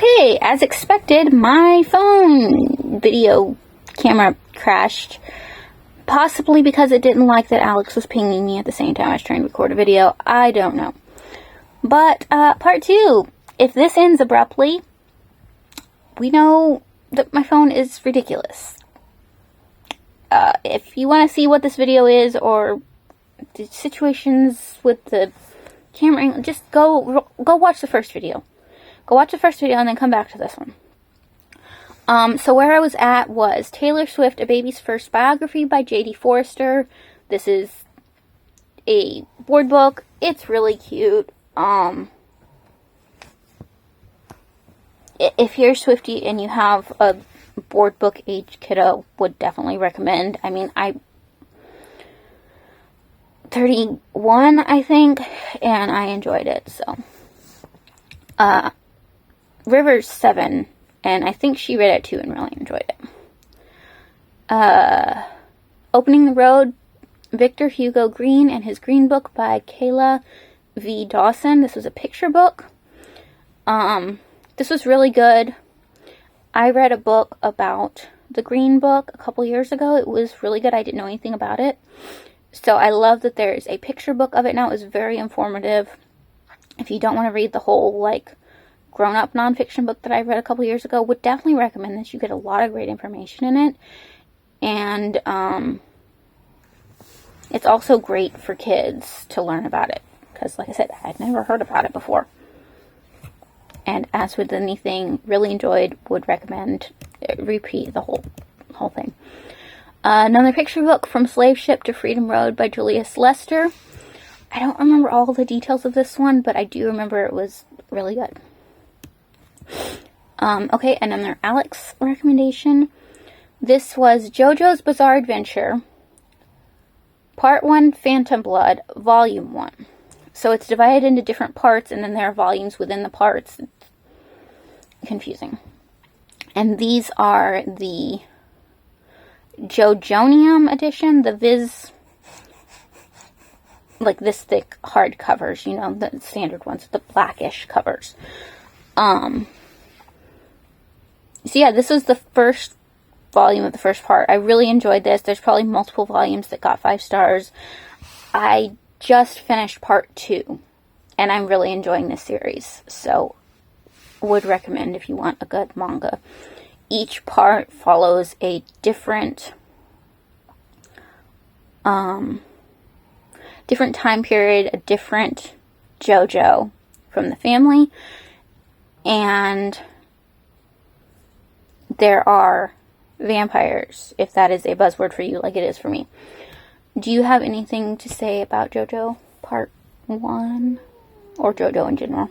Okay, as expected, my phone video camera crashed. Possibly because it didn't like that Alex was pinging me at the same time I was trying to record a video. I don't know. But, part 2. If this ends abruptly, we know that my phone is ridiculous. If you want to see what this video is, or the situations with the camera, just go watch the first video. Go watch the first video and then come back to this one. So where I was at was Taylor Swift, A Baby's First Biography by J.D. Forrester. This is a board book. It's really cute. If you're a Swiftie and you have a board book age kiddo, would definitely recommend. I mean, I'm 31, I think, and I enjoyed it, so. River's 7, and I think she read it too and really enjoyed it. Opening the Road, Victor Hugo Green and His Green Book by Kayla V. Dawson. This was a picture book. This was really good. I read a book about the Green Book a couple years ago. It was really good. I didn't know anything about it. So I love that there's a picture book of it now. It was very informative. If you don't want to read the whole, like, grown-up nonfiction book that I read a couple years ago, would definitely recommend this. You get a lot of great information in it. And, it's also great for kids to learn about it. Because, like I said, I'd never heard about it before. And as with anything, really enjoyed, would recommend, repeat the whole thing. Another picture book, From Slave Ship to Freedom Road by Julius Lester. I don't remember all the details of this one, but I do remember it was really good. Okay, another Alex recommendation. This was JoJo's Bizarre Adventure, Part 1, Phantom Blood, Volume 1. So it's divided into different parts, and then there are volumes within the parts. It's confusing. And these are the JoJonium edition, the Viz, like this thick hard covers, you know, the standard ones, the blackish covers. So yeah, this was the first volume of the first part. I really enjoyed this. There's probably multiple volumes that got 5 stars. I just finished part 2, and I'm really enjoying this series, so would recommend if you want a good manga. Each part follows a different different time period, a different JoJo from the family, and there are vampires, if that is a buzzword for you like it is for me. Do you have anything to say about JoJo Part 1? Or JoJo in general?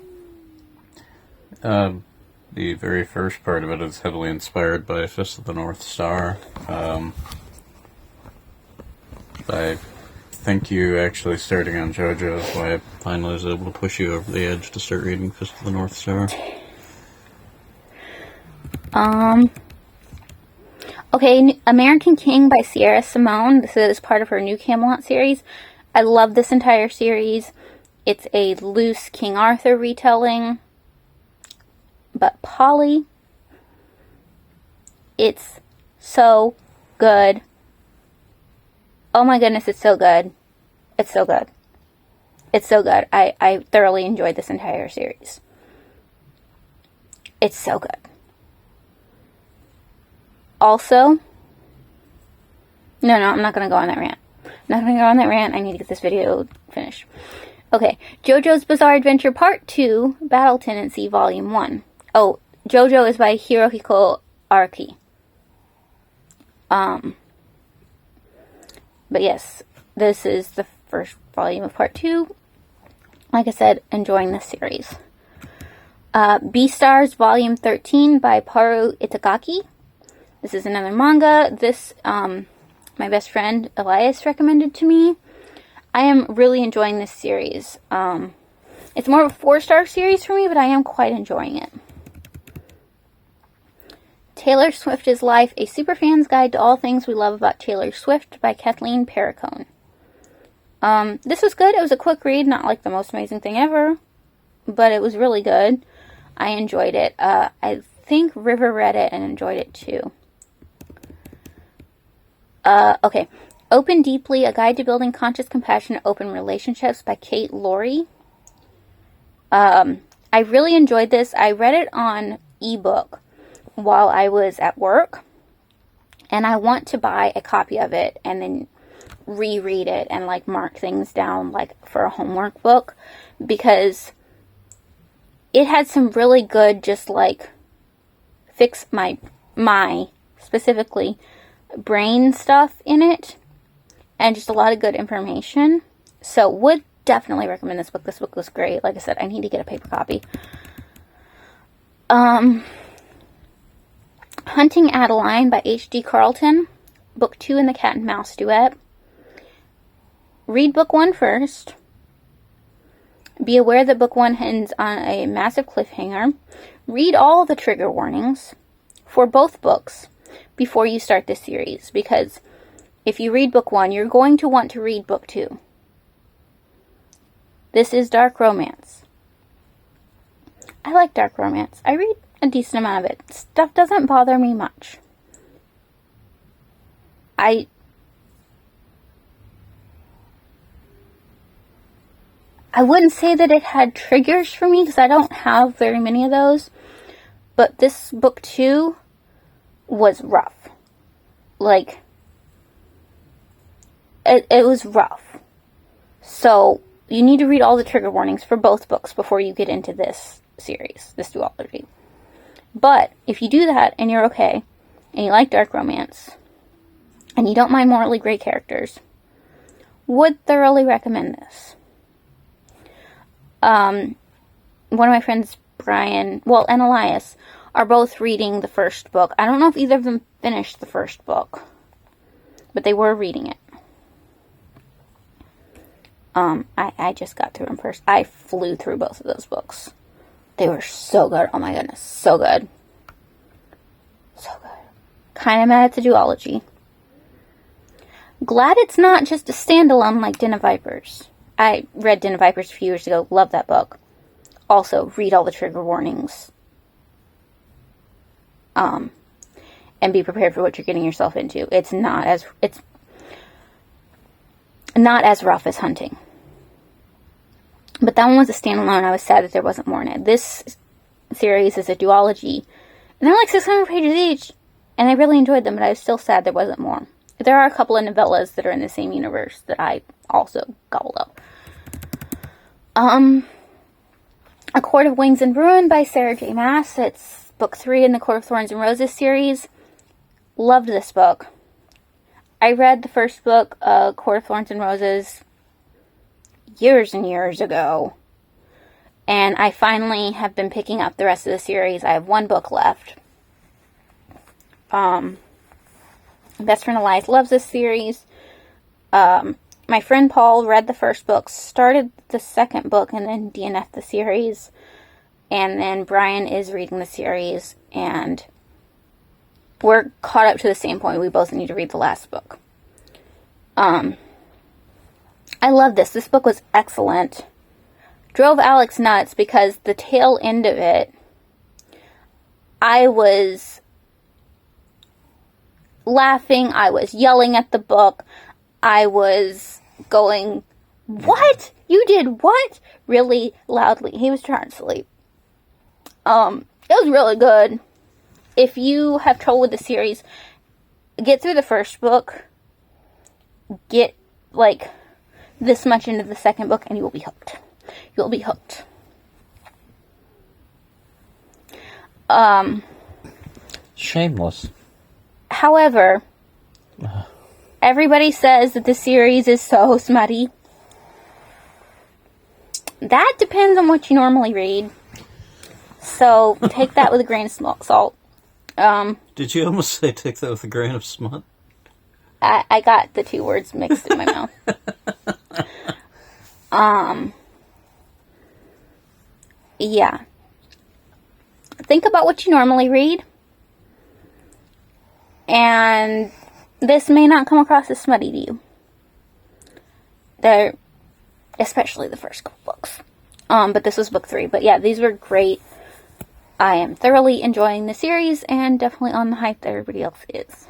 The very first part of it is heavily inspired by Fist of the North Star. I think you actually starting on JoJo is why I finally was able to push you over the edge to start reading Fist of the North Star. Okay, American King by Sierra Simone. This is part of her New Camelot series. I love this entire series. It's a loose King Arthur retelling, but Polly. It's so good. Oh my goodness, it's so good. It's so good. It's so good. I thoroughly enjoyed this entire series. It's so good. Also, no, I'm not going to go on that rant. I'm not going to go on that rant. I need to get this video finished. Okay, JoJo's Bizarre Adventure Part 2, Battle Tendency Volume 1. Oh, JoJo is by Hirohiko Araki. But yes, this is the first volume of Part 2. Like I said, enjoying this series. Beastars Volume 13 by Paru Itagaki. This is another manga. This, my best friend Elias recommended to me. I am really enjoying this series. It's more of a 4-star series for me, but I am quite enjoying it. Taylor Swift is Life, a Superfan's Guide to All Things We Love About Taylor Swift by Kathleen Perricone. This was good. It was a quick read, not like the most amazing thing ever, but it was really good. I enjoyed it. I think River read it and enjoyed it too. Okay. Open Deeply, A Guide to Building Conscious, Compassionate, Open Relationships by Kate Laurie. I really enjoyed this. I read it on ebook while I was at work, and I want to buy a copy of it and then reread it and like mark things down like for a homework book, because it had some really good just like fix my specifically brain stuff in it, and just a lot of good information. So would definitely recommend this book. This book was great. Like I said, I need to get a paper copy. Hunting Adeline by H.D. Carlton. Book 2 in the Cat and Mouse duet. Read book 1 first. Be aware that book 1 ends on a massive cliffhanger. Read all the trigger warnings for both books before you start this series, because if you read book 1, you're going to want to read book 2. This is dark romance. I like dark romance. I read a decent amount of it. Stuff doesn't bother me much. I wouldn't say that it had triggers for me, because I don't have very many of those. But this book 2 was rough. Like, it was rough. So, you need to read all the trigger warnings for both books before you get into this series, this duology. But, if you do that, and you're okay, and you like dark romance, and you don't mind morally gray characters, would thoroughly recommend this. One of my friends, Brian, and Elias, are both reading the first book. I don't know if either of them finished the first book, but they were reading it. I just got through them first. I flew through both of those books. They were so good. Oh my goodness. So good. So good. Kind of mad at the duology. Glad it's not just a standalone like Den of Vipers. I read Den of Vipers a few years ago. Love that book. Also, read all the trigger warnings. And be prepared for what you're getting yourself into. It's not as rough as Hunting. But that one was a standalone. I was sad that there wasn't more in it. This series is a duology. And they're like 600 pages each. And I really enjoyed them, but I was still sad there wasn't more. There are a couple of novellas that are in the same universe that I also gobbled up. A Court of Wings and Ruin by Sarah J. Maas. It's book 3 in the Court of Thorns and Roses series. Loved this book. I read the first book, Court of Thorns and Roses, years and years ago. And I finally have been picking up the rest of the series. I have one book left. Best friend Elias loves this series. My friend Paul read the first book, started the second book, and then DNF'd the series. And then Brian is reading the series, and we're caught up to the same point. We both need to read the last book. I love this. This book was excellent. Drove Alex nuts because the tail end of it, I was laughing, I was yelling at the book, I was going, "What? You did what?" really loudly. He was trying to sleep. It was really good. If you have trouble with the series, get through the first book, get like this much into the second book, and you will be hooked. You'll be hooked. Shameless. However, everybody says that the series is so smutty. That depends on what you normally read. So, take that with a grain of salt. Did you almost say take that with a grain of smut? I got the two words mixed in my mouth. Yeah. Think about what you normally read. And this may not come across as smutty to you. They're, especially the first couple books. But this was book 3. But yeah, these were great. I am thoroughly enjoying the series and definitely on the hype that everybody else is.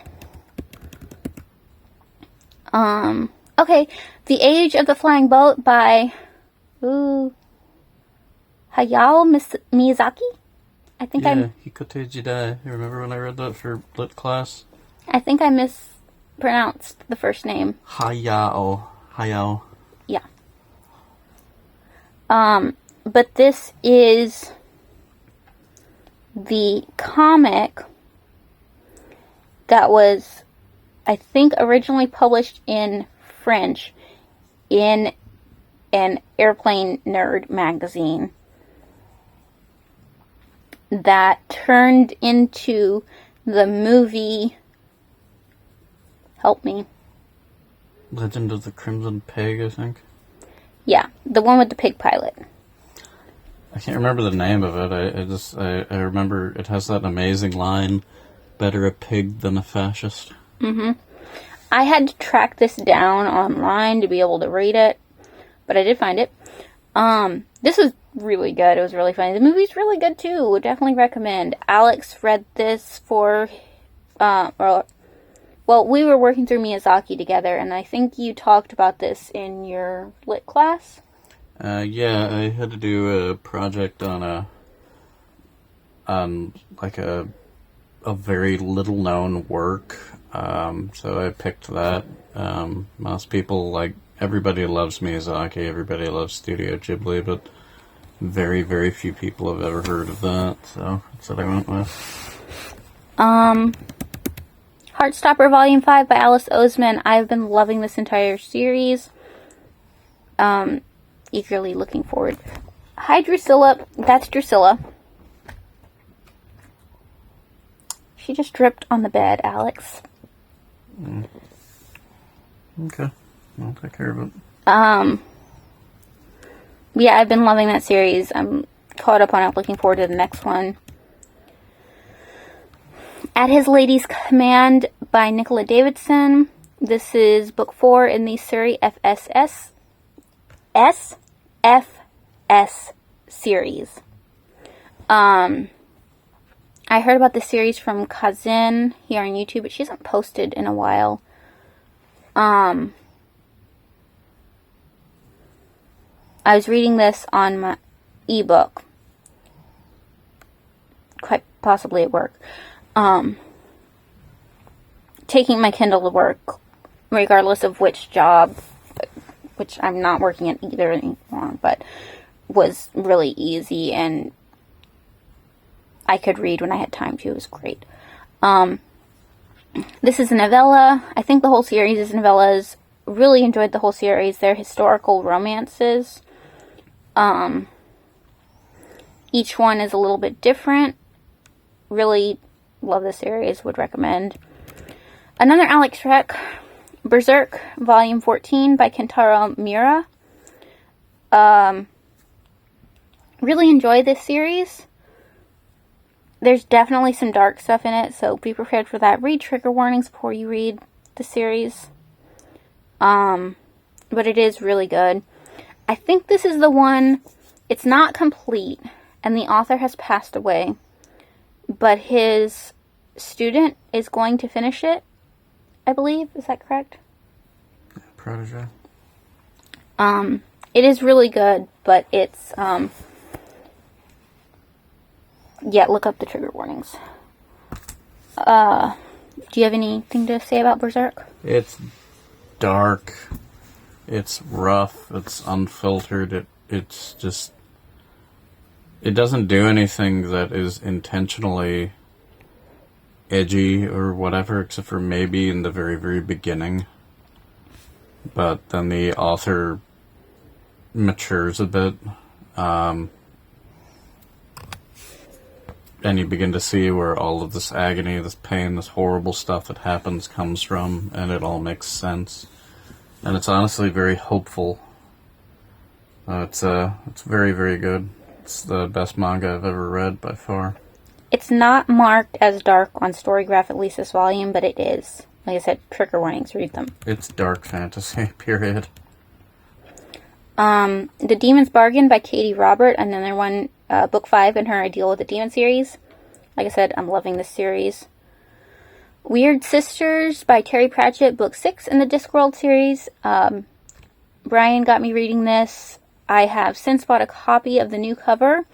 Okay, The Age of the Flying Boat by Hayao Miyazaki? I think Hikote Jidai. You remember when I read that for lit class? I think I mispronounced the first name. Hayao. Yeah. But this is the comic that was, I think, originally published in French in an Airplane Nerd magazine that turned into the movie, help me. Legend of the Crimson Pig, I think. Yeah, the one with the pig pilot. I can't remember the name of it. I remember it has that amazing line, better a pig than a fascist. Mm-hmm. I had to track this down online to be able to read it, but I did find it. This was really good. It was really funny. The movie's really good too. Would definitely recommend. Alex read this for, well, we were working through Miyazaki together, and I think you talked about this in your lit class. Yeah, I had to do a project on like a very little known work. So I picked that. Most people, like, everybody loves Miyazaki, everybody loves Studio Ghibli, but very, very few people have ever heard of that, so that's what I went with. Heartstopper Volume 5 by Alice Oseman. I've been loving this entire series. Eagerly looking forward. Hi, Drusilla. That's Drusilla. She just dripped on the bed, Alex. Okay. I'll take care of it. Yeah, I've been loving that series. I'm caught up on it, looking forward to the next one. At His Lady's Command by Nicola Davidson. This is book 4 in the Suri SFS series. I heard about this series from Kazin here on YouTube, but she hasn't posted in a while. I was reading this on my ebook, quite possibly at work. Taking my Kindle to work, regardless of which job, which I'm not working at either anymore, but was really easy, and I could read when I had time to. It was great. This is a novella. I think the whole series is novellas. Really enjoyed the whole series. They're historical romances. Each one is a little bit different. Really love the series. Would recommend. Another Alex Rec, Berserk, Volume 14 by Kentaro Miura. Really enjoy this series. There's definitely some dark stuff in it, so be prepared for that. Read trigger warnings before you read the series. But it is really good. I think this is the one, it's not complete, and the author has passed away, but his student is going to finish it, I believe. Is that correct? Protege. It is really good, but it's, yeah, look up the trigger warnings. Do you have anything to say about Berserk? It's dark. It's rough. It's unfiltered. It's just... It doesn't do anything that is intentionally edgy or whatever, except for maybe in the very, very beginning. But then the author matures a bit. And you begin to see where all of this agony, this pain, this horrible stuff that happens comes from, and it all makes sense. And it's honestly very hopeful. It's very, very good. It's the best manga I've ever read by far. It's not marked as dark on Storygraph, at least this volume, but it is. Like I said, trigger warnings, read them. It's dark fantasy, period. The Demon's Bargain by Katie Robert, another one book 5 in her I Deal with the Demon series. Like I said, I'm loving this series. Weird Sisters by Terry Pratchett, book 6 in the Discworld series. Brian got me reading this. I have since bought a copy of the new cover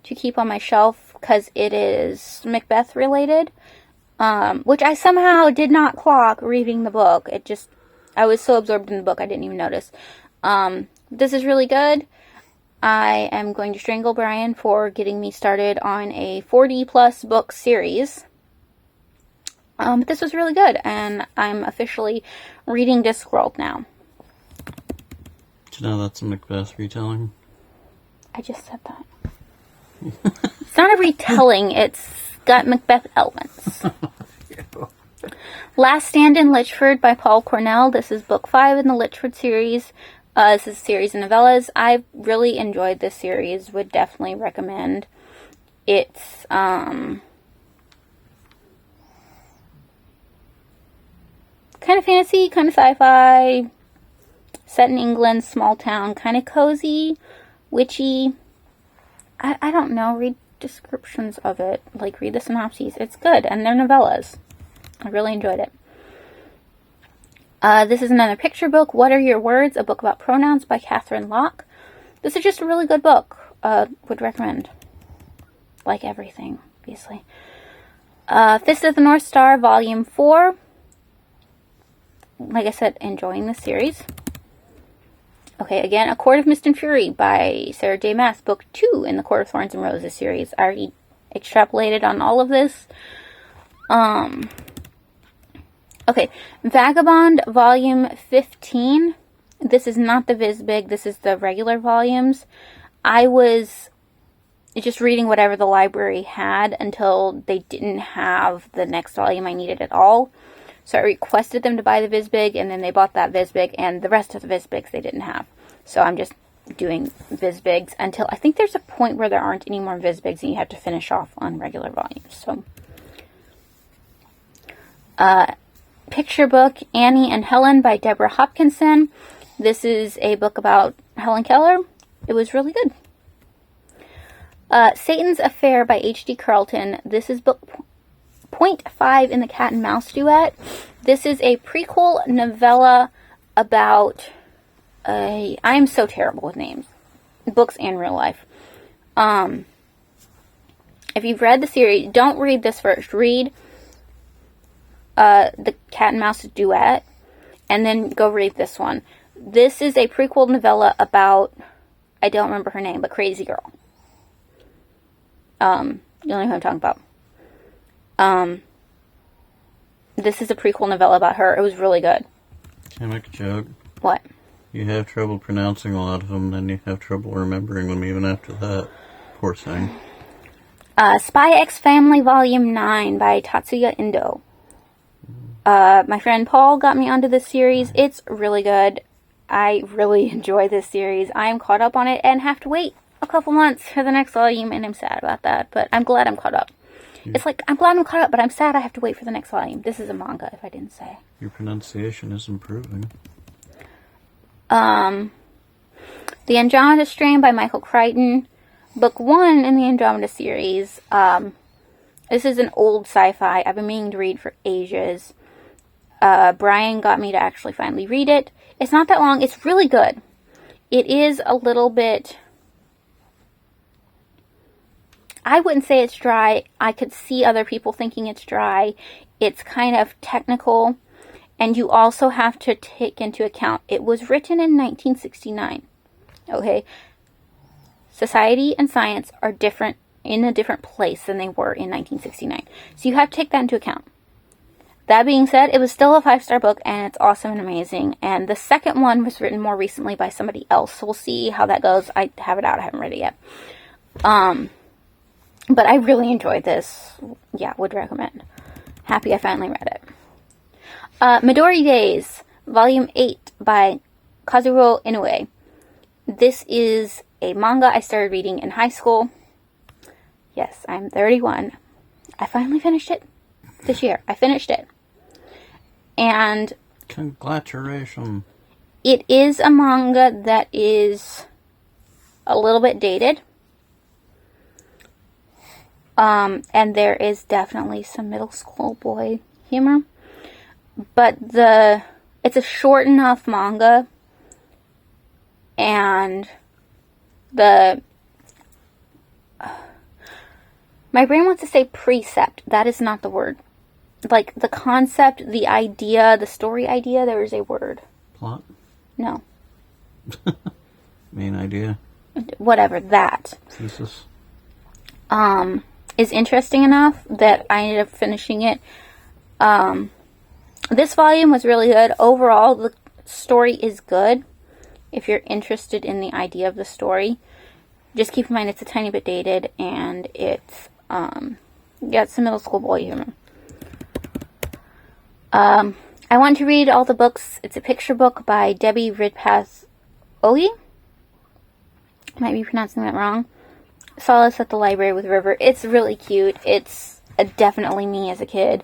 to keep on my shelf because it is Macbeth related, which I somehow did not clock reading the book. I was so absorbed in the book I didn't even notice. This is really good. I am going to strangle Brian for getting me started on a 40 plus book series. But this was really good, and I'm officially reading Discworld now. Do you know that's a Macbeth retelling? I just said that. It's not a retelling, it's got Macbeth elements. Last Stand in Litchford by Paul Cornell. This is book 5 in the Litchford series. This is a series of novellas. I really enjoyed this series. Would definitely recommend. It's, kind of fantasy, kind of sci-fi, set in England, small town, kind of cozy, witchy. I don't know, read descriptions of it, like read the synopses. It's good, and they're novellas. I really enjoyed it. This is another picture book, What Are Your Words? A book about pronouns by Catherine Locke. This is just a really good book. Would recommend. Like everything, obviously. Fist of the North Star, Volume 4. Like I said, enjoying the series. Okay, again, A Court of Mist and Fury by Sarah J. Maas, book 2 in the Court of Thorns and Roses series. I already extrapolated on all of this. Okay, Vagabond, volume 15. This is not the Visbig, this is the regular volumes. I was just reading whatever the library had until they didn't have the next volume I needed at all. So I requested them to buy the Visbig, and then they bought that Visbig, and the rest of the Visbigs they didn't have. So I'm just doing Visbigs until I think there's a point where there aren't any more Visbigs and you have to finish off on regular volumes. So, picture book, Annie and Helen by Deborah Hopkinson. This is a book about Helen Keller. It was really good. Satan's Affair by H.D. Carlton. This is book 0.5 in the Cat and Mouse Duet. This is a prequel novella about I am so terrible with names. Books and real life. If you've read the series, don't read this first. Read the Cat and Mouse Duet, and then go read this one. This is a prequel novella about, I don't remember her name, but Crazy Girl. You know who I'm talking about. This is a prequel novella about her. It was really good. Can I make a joke? What? You have trouble pronouncing a lot of them, then you have trouble remembering them even after that. Poor thing. Spy X Family Volume 9 by Tatsuya Endo. My friend Paul got me onto this series. It's really good. I really enjoy this series. I am caught up on it and have to wait a couple months for the next volume, and I'm sad about that, but I'm glad I'm caught up. It's like, I'm glad I'm caught up, but I'm sad I have to wait for the next volume. This is a manga, if I didn't say. Your pronunciation is improving. The Andromeda Strain by Michael Crichton. Book 1 in the Andromeda series. This is an old sci-fi I've been meaning to read for ages. Brian got me to actually finally read it. It's not that long. It's really good. It is a little bit... I wouldn't say it's dry. I could see other people thinking it's dry. It's kind of technical. And you also have to take into account, it was written in 1969. Okay? Society and science are different, in a different place than they were in 1969. So you have to take that into account. That being said, it was still a 5-star book, and it's awesome and amazing. And the second one was written more recently by somebody else. So we'll see how that goes. I have it out. I haven't read it yet. But I really enjoyed this. Yeah, would recommend. Happy I finally read it. Midori Days, Volume 8 by Kazuo Inoue. This is a manga I started reading in high school. Yes, I'm 31. I finally finished it this year. I finished it. And Congratulations. it is a manga that is a little bit dated. And there is definitely some middle school boy humor. But it's a short enough manga, and my brain wants to say precept. That is not the word. Like, the concept, the idea, the story idea, there is a word. Plot? No. Main idea? Whatever, that. Thesis? Is interesting enough that I ended up finishing it. This volume was really good. Overall, the story is good if you're interested in the idea of the story. Just keep in mind it's a tiny bit dated, and it's some middle school boy humor. I want to read all the books. It's a picture book by Debbie Ridpath Oye. Might be pronouncing that wrong. Saw this at the library with River. It's really cute. It's definitely me as a kid.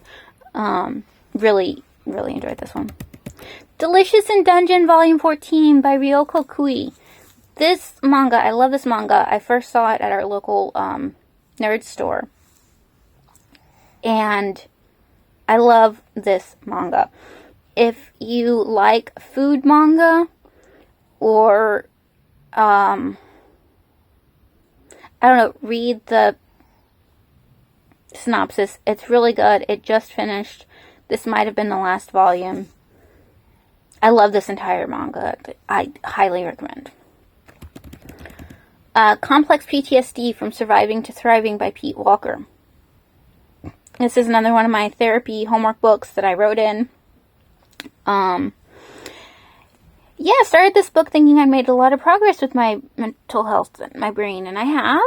Really, really enjoyed this one. Delicious in Dungeon Volume 14 by Ryoko Kui. This manga, I love this manga. I first saw it at our local nerd store. And I love this manga. If you like food manga, or I don't know, read the synopsis. It's really good. It just finished. This might have been the last volume. I love this entire manga. I highly recommend. Complex PTSD from Surviving to Thriving by Pete Walker. This is another one of my therapy homework books that I wrote in. I started this book thinking I made a lot of progress with my mental health and my brain, and I have,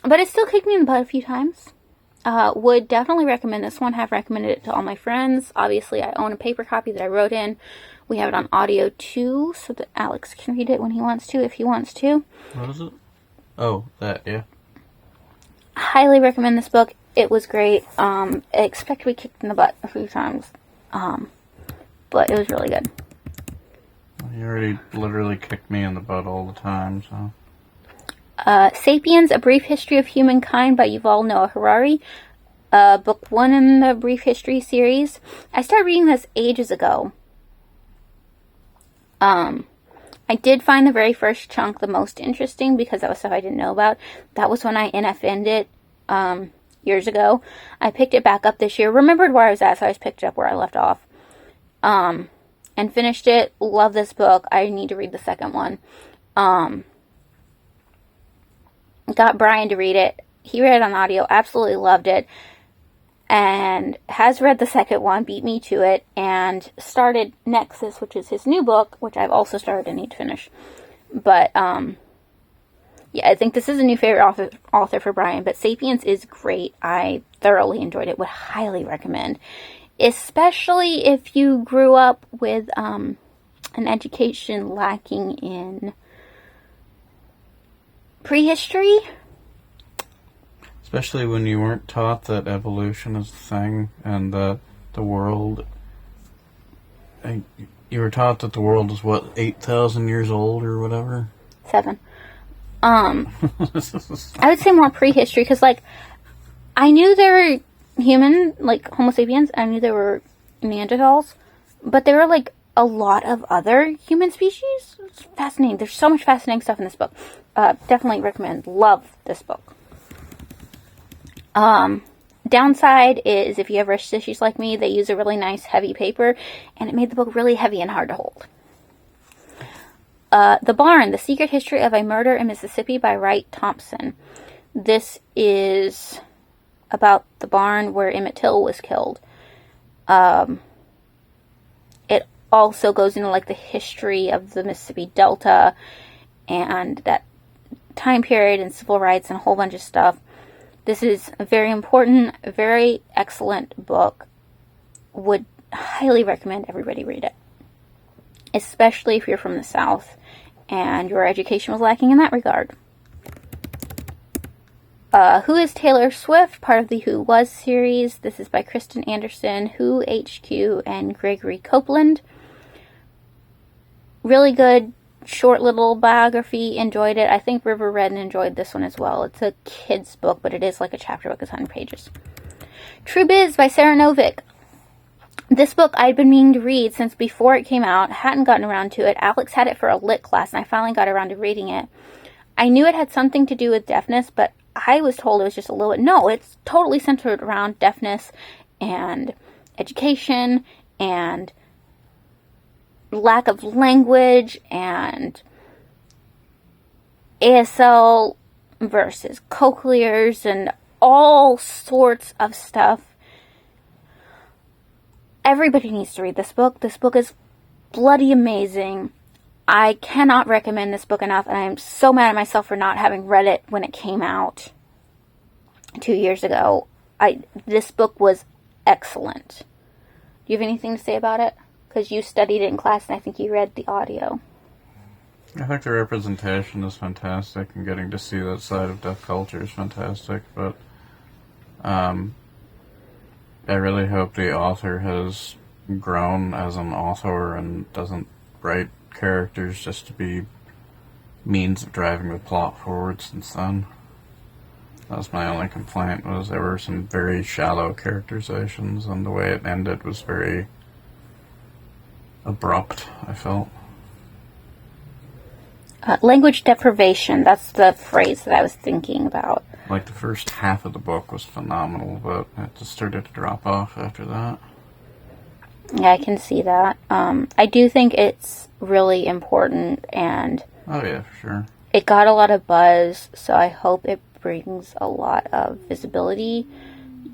but it still kicked me in the butt a few times. Would definitely recommend this one. Have recommended it to all my friends. Obviously, I own a paper copy that I wrote in. We have it on audio too, so that Alex can read it when he wants to, if he wants to. What is it? Oh, that, yeah. Highly recommend this book. It was great. I expect to be kicked in the butt a few times. But it was really good. You already literally kicked me in the butt all the time, so. Sapiens, A Brief History of Humankind by Yuval Noah Harari. Book 1 in the Brief History series. I started reading this ages ago. I did find the very first chunk the most interesting because that was stuff I didn't know about. That was when I NFN'd it years ago. I picked it back up this year. Remembered where I was at, so I just picked it up where I left off. And finished it. Love this book. I need to read the second one. Got Brian to read it. He read it on audio. Absolutely loved it. And has read the second one, beat me to it, and started Nexus, which is his new book, which I've also started and need to finish. But, I think this is a new favorite author for Brian, but Sapiens is great. I thoroughly enjoyed it. Would highly recommend. Especially if you grew up with an education lacking in prehistory. Especially when you weren't taught that evolution is a thing and that the world... You were taught that the world is, 8,000 years old or whatever? 7. I would say more prehistory, because, I knew there were human, Homo sapiens. I knew there were Neanderthals. But there were, a lot of other human species. It's fascinating. There's so much fascinating stuff in this book. Definitely recommend. Love this book. Downside is if you have wrist issues like me, they use a really nice heavy paper, and it made the book really heavy and hard to hold. The Barn, The Secret History of a Murder in Mississippi by Wright Thompson. This is about the barn where Emmett Till was killed. It also goes into the history of the Mississippi Delta and that time period and civil rights and a whole bunch of stuff. This is a very important, very excellent book. Would highly recommend everybody read it. Especially if you're from the South and your education was lacking in that regard. Who is Taylor Swift? Part of the Who Was series. This is by Kristen Anderson, Who, HQ, and Gregory Copeland. Really good short little biography. Enjoyed it. I think River read and enjoyed this one as well. It's a kid's book, but it is like a chapter book. It's 100 pages. True Biz by Sarah Novick. This book I'd been meaning to read since before it came out. Hadn't gotten around to it. Alex had it for a lit class, and I finally got around to reading it. I knew it had something to do with deafness, but I was told it was just a little bit. No, it's totally centered around deafness and education and lack of language and ASL versus cochlears and all sorts of stuff. Everybody needs to read this book. This book is bloody amazing. I cannot recommend this book enough, and I am so mad at myself for not having read it when it came out 2 years ago. This book was excellent. Do you have anything to say about it? Because you studied it in class, and I think you read the audio. I think the representation is fantastic, and getting to see that side of deaf culture is fantastic, but I really hope the author has grown as an author and doesn't write characters just to be means of driving the plot forward since then. That was my only complaint, was there were some very shallow characterizations, and the way it ended was very abrupt, I felt. Language deprivation, that's the phrase that I was thinking about. Like, the first half of the book was phenomenal, but it just started to drop off after that. Yeah, I can see that. I do think it's really important, and Oh yeah, for sure. it got a lot of buzz, so I hope it brings a lot of visibility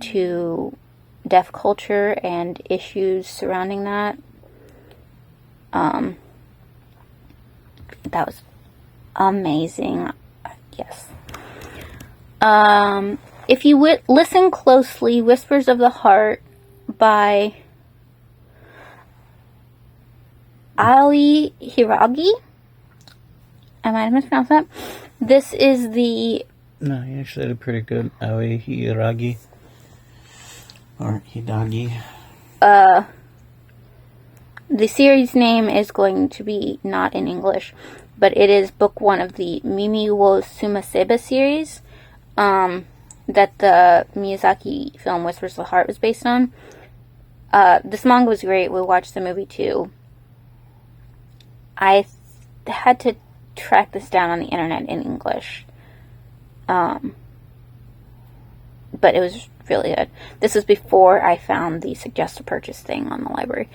to deaf culture and issues surrounding that. That was amazing. Yes. If you listen closely, Whispers of the Heart by Ali Hiragi. I might have mispronounced that. This is the... No, you actually did pretty good. Aoi Hiragi. Or Hidagi. The series name is going to be not in English, but it is book 1 of the Mimi wo Sumaseba series that the Miyazaki film Whispers of the Heart was based on. This manga was great. We watched the movie too. I had to track this down on the internet in English. But it was really good. This was before I found the suggest to purchase thing on the library.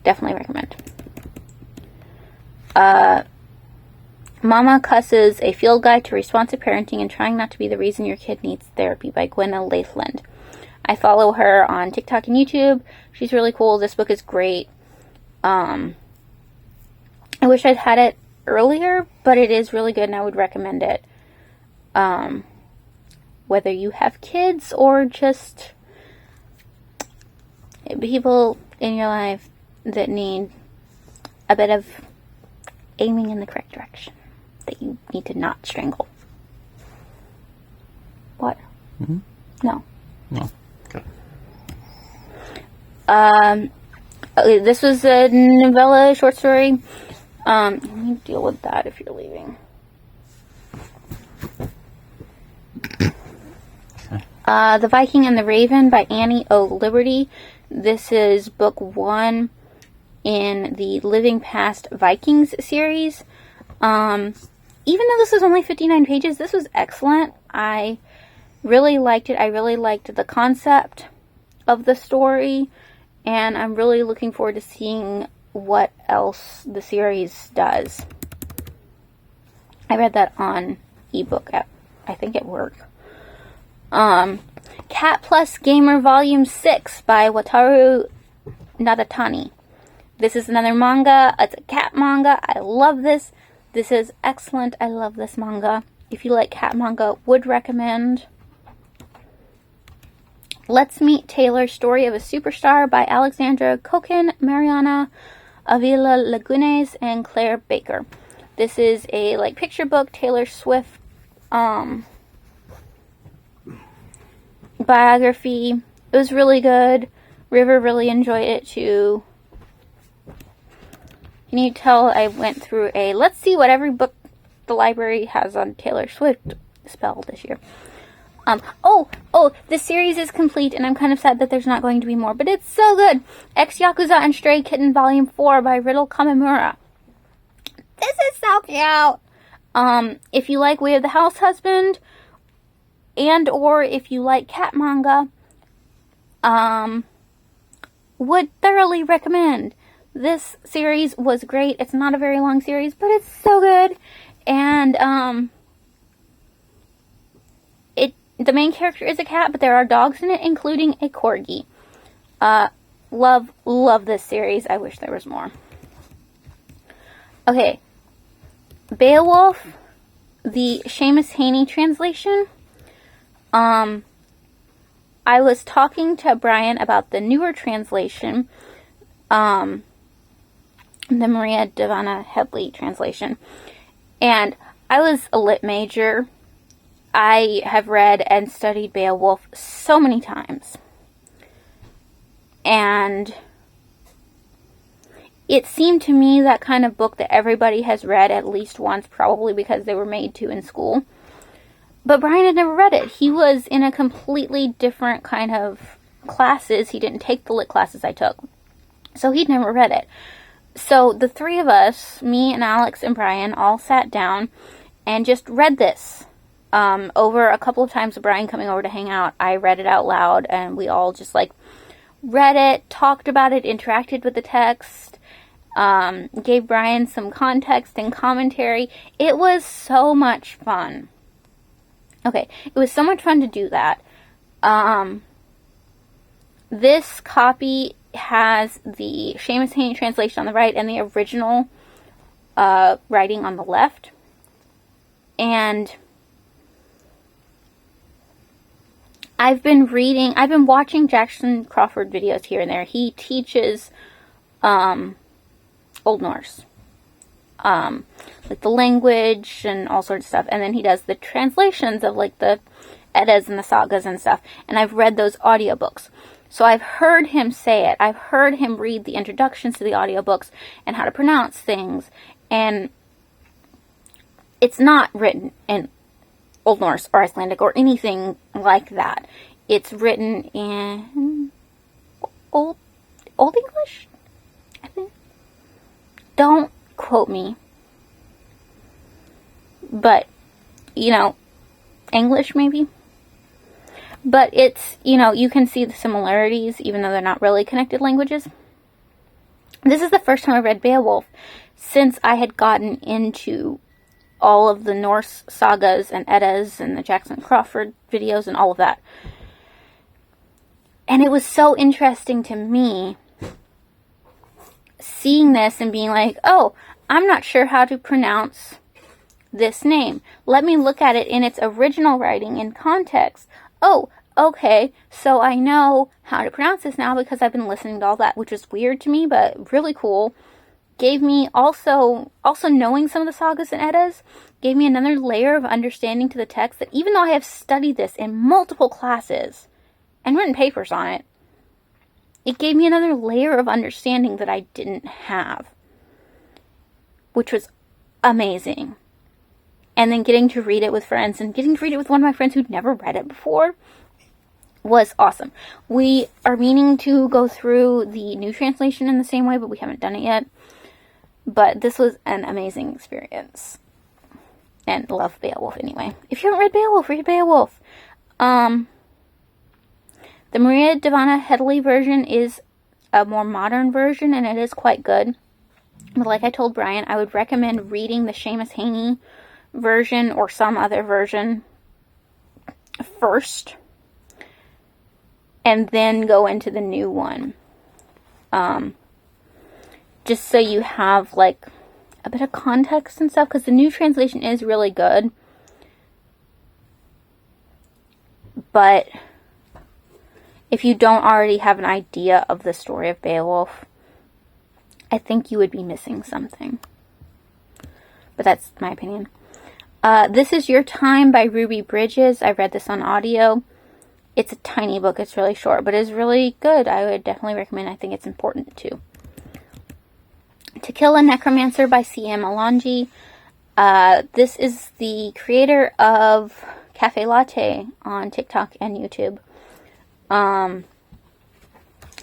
Definitely recommend. Mama Cusses, A Field Guide to Responsive Parenting and Trying Not to Be the Reason Your Kid Needs Therapy by Gwenna Laithland. I follow her on TikTok and YouTube. She's really cool. This book is great. I wish I'd had it earlier, but it is really good and I would recommend it. Whether you have kids or just people in your life that need a bit of aiming in the correct direction, that you need to not strangle. What? Mm-hmm. No. No. Okay, this was a novella short story. Let me deal with that if you're leaving. The Viking and the Raven by Annie O. Liberty. This is book 1 in the Living Past Vikings series. Even though this was only 59 pages, this was excellent. I really liked it. I really liked the concept of the story, and I'm really looking forward to seeing what else the series does. I read that on ebook at, I think, at work. Cat Plus Gamer Volume 6 by Wataru Nadatani. This is another manga. It's a cat manga. I love this. This is excellent. I love this manga. If you like cat manga, would recommend. Let's Meet Taylor, Story of a Superstar by Alexandra Kokin, Mariana Avila Lagunes, and Claire Baker. This is a picture book, Taylor Swift biography. It was really good. River really enjoyed it too. Can you tell I went through let's see what every book the library has on Taylor Swift spell this year. The series is complete, and I'm kind of sad that there's not going to be more, but it's so good. Ex-Yakuza and Stray Kitten Volume 4 by Riddle Kamimura. This is so cute! If you like Way of the House Husband, and or if you like cat manga, would thoroughly recommend. This series was great. It's not a very long series, but it's so good. And, the main character is a cat, but there are dogs in it, including a corgi. Love this series. I wish there was more. Okay. Beowulf, the Seamus Heaney translation. I was talking to Brian about the newer translation, the Maria Devana Headley translation. And I was a lit major. I have read and studied Beowulf so many times. And it seemed to me that kind of book that everybody has read at least once, probably because they were made to in school. But Brian had never read it. He was in a completely different kind of classes. He didn't take the lit classes I took. So he'd never read it. So the three of us, me and Alex and Brian, all sat down and just read this. Over a couple of times with Brian coming over to hang out, I read it out loud, and we all just, read it, talked about it, interacted with the text, gave Brian some context and commentary. It was so much fun. Okay, it was so much fun to do that. This copy has the Seamus Heaney translation on the right and the original writing on the left. And I've been watching Jackson Crawford videos here and there. He teaches Old Norse. The language and all sorts of stuff. And then he does the translations of the Eddas and the sagas and stuff. And I've read those audiobooks. So I've heard him say it. I've heard him read the introductions to the audiobooks and how to pronounce things. And it's not written in Old Norse or Icelandic or anything like that. It's written in Old English, I think. Don't quote me. But, English maybe. But it's, you can see the similarities even though they're not really connected languages. This is the first time I read Beowulf since I had gotten into all of the Norse sagas and Eddas and the Jackson Crawford videos and all of that. And it was so interesting to me seeing this and being like, oh, I'm not sure how to pronounce this name. Let me look at it in its original writing in context. Oh, okay, so I know how to pronounce this now because I've been listening to all that, which is weird to me, but really cool. Gave me also knowing some of the sagas and Eddas, gave me another layer of understanding to the text that even though I have studied this in multiple classes and written papers on it, it gave me another layer of understanding that I didn't have, which was amazing. And then getting to read it with friends and getting to read it with one of my friends who'd never read it before was awesome. We are meaning to go through the new translation in the same way, but we haven't done it yet. But this was an amazing experience. And love Beowulf anyway. If you haven't read Beowulf, read Beowulf. The Maria Devana Headley version is a more modern version, and it is quite good. But like I told Brian, I would recommend reading the Seamus Heaney version or some other version first. And then go into the new one. Just so you have, a bit of context and stuff. Because the new translation is really good. But if you don't already have an idea of the story of Beowulf, I think you would be missing something. But that's my opinion. This is Your Time by Ruby Bridges. I read this on audio. It's a tiny book. It's really short, but it's really good. I would definitely recommend. I think it's important too. To Kill a Necromancer by C.M. Alonji. This is the creator of Cafe Latte on TikTok and YouTube.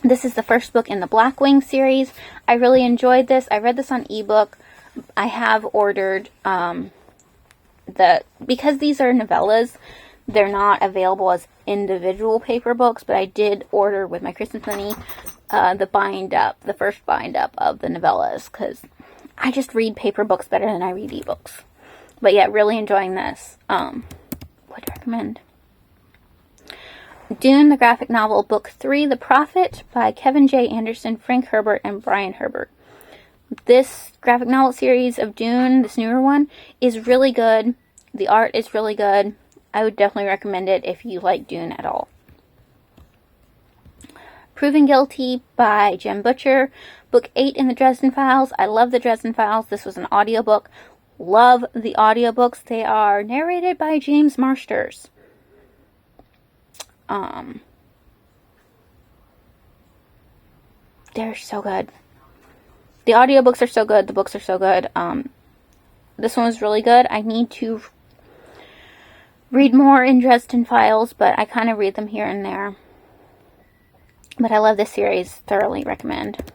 This is the first book in the Blackwing series. I really enjoyed this. I read this on ebook. I have ordered because these are novellas, they're not available as individual paper books, but I did order with my Christmas money the first bind up of the novellas, because I just read paper books better than I read ebooks. But yeah, really enjoying this. Would recommend. Dune, the graphic novel, Book 3, The Prophet, by Kevin J. Anderson, Frank Herbert, and Brian Herbert. This graphic novel series of Dune, this newer one, is really good. The art is really good. I would definitely recommend it if you like Dune at all. Proven Guilty by Jem Butcher, Book 8 in the Dresden Files. I love the Dresden Files. This was an audiobook. Love the audiobooks. They are narrated by James Marsters. They're so good. The audiobooks are so good. The books are so good. This one was really good. I need to read more in Dresden Files, but I kind of read them here and there. But I love this series. Thoroughly recommend.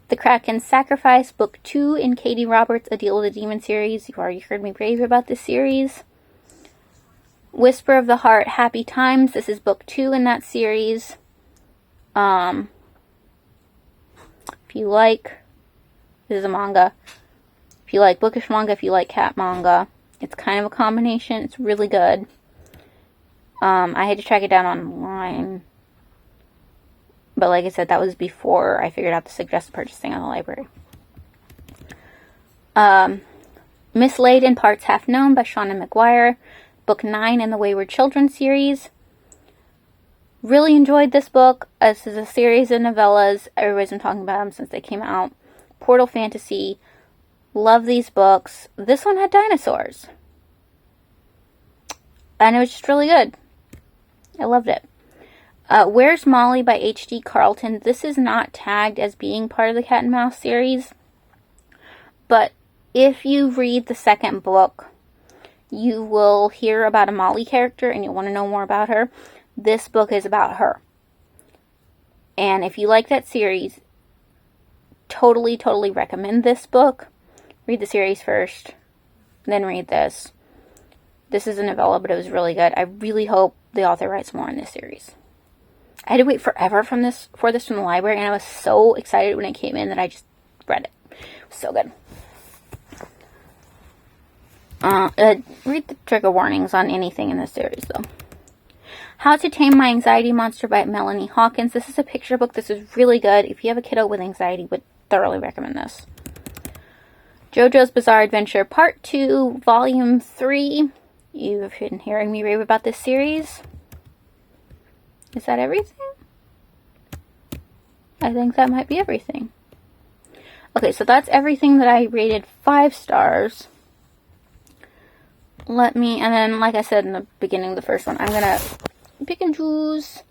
The Kraken's Sacrifice, Book 2 in Katie Roberts' A Deal with a Demon series. You've already heard me rave about this series. Whisper of the Heart, Happy Times. This is Book 2 in that series. If you like, this is a manga. If you like bookish manga, if you like cat manga, it's kind of a combination. It's really good. I had to track it down online. But like I said, that was before I figured out the suggested purchasing on the library. Mislaid in Parts Half Known by Shauna McGuire. Book 9 in the Wayward Children series. Really enjoyed this book. This is a series of novellas. Everybody's been talking about them since they came out. Portal Fantasy. Love these books. This one had dinosaurs. And it was just really good. I loved it. Where's Molly by H.D. Carlton. This is not tagged as being part of the Cat and Mouse series. But if you read the second book, you will hear about a Molly character and you'll want to know more about her. This book is about her. And if you like that series, totally recommend this book. Read the series first, then read this. This is a novella, but it was really good. I really hope the author writes more in this series. I had to wait forever for this from the library, and I was so excited when it came in that I just read it. It was so good. Read the trigger warnings on anything in this series, though. How to Tame My Anxiety Monster by Melanie Hawkins. This is a picture book. This is really good. If you have a kiddo with anxiety, would thoroughly recommend this. JoJo's Bizarre Adventure Part 2, Volume 3. You've been hearing me rave about this series. Is that everything? I think that might be everything. Okay, so that's everything that I rated 5 stars. And then, like I said in the beginning of the first one, I'm going to pick and choose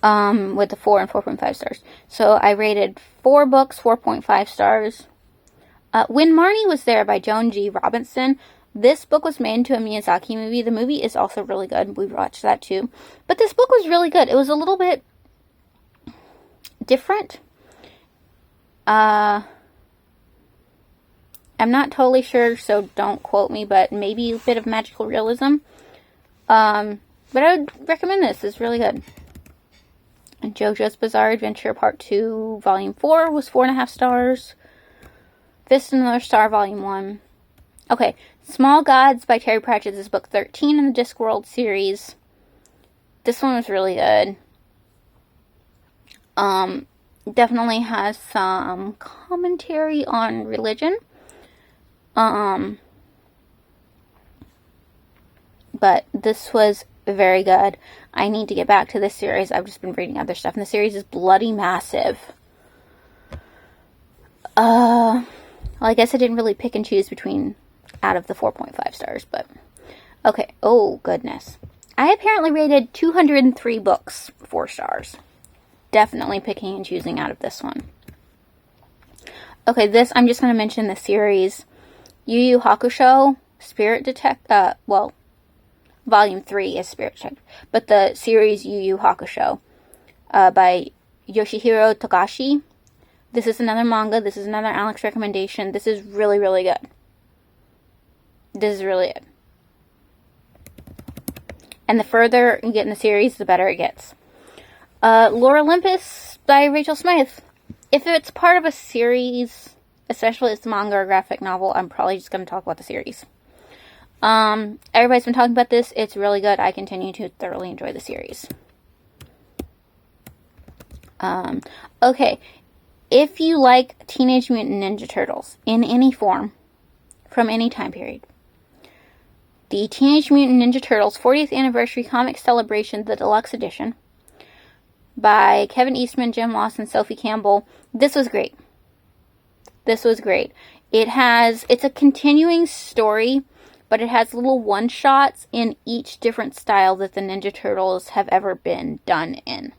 with the 4 and 4.5 stars. So I rated 4 books, 4.5 stars. When Marnie Was There by Joan G. Robinson. This book was made into a Miyazaki movie. The movie is also really good. We watched that too. But this book was really good. It was a little bit different. I'm not totally sure, so don't quote me, but maybe a bit of magical realism. But I would recommend this. It's really good. And JoJo's Bizarre Adventure Part 2, Volume 4 was 4.5 stars. Fist and the North Star, Volume 1. Okay, Small Gods by Terry Pratchett is book 13 in the Discworld series. This one was really good. Definitely has some commentary on religion. But this was very good. I need to get back to this series. I've just been reading other stuff, and the series is bloody massive. Well, I guess I didn't really pick and choose between out of the 4.5 stars, but okay. Oh, goodness. I apparently rated 203 books 4 stars. Definitely picking and choosing out of this one. Okay, this, I'm just going to mention the series Yu Yu Hakusho, Spirit Detective, Volume 3 is Spirit Detective, but the series Yu Yu Hakusho by Yoshihiro Togashi. This is another manga. This is another Alex recommendation. This is really, really good. This is really good. And the further you get in the series, the better it gets. Lore Olympus by Rachel Smythe. If it's part of a series, especially if it's a manga or graphic novel, I'm probably just going to talk about the series. Everybody's been talking about this. It's really good. I continue to thoroughly enjoy the series. Okay. If you like Teenage Mutant Ninja Turtles in any form, from any time period, the Teenage Mutant Ninja Turtles 40th Anniversary Comic Celebration, the Deluxe Edition, by Kevin Eastman, Jim Lawson, Sophie Campbell. This was great. This was great. It's a continuing story, but it has little one-shots in each different style that the Ninja Turtles have ever been done in.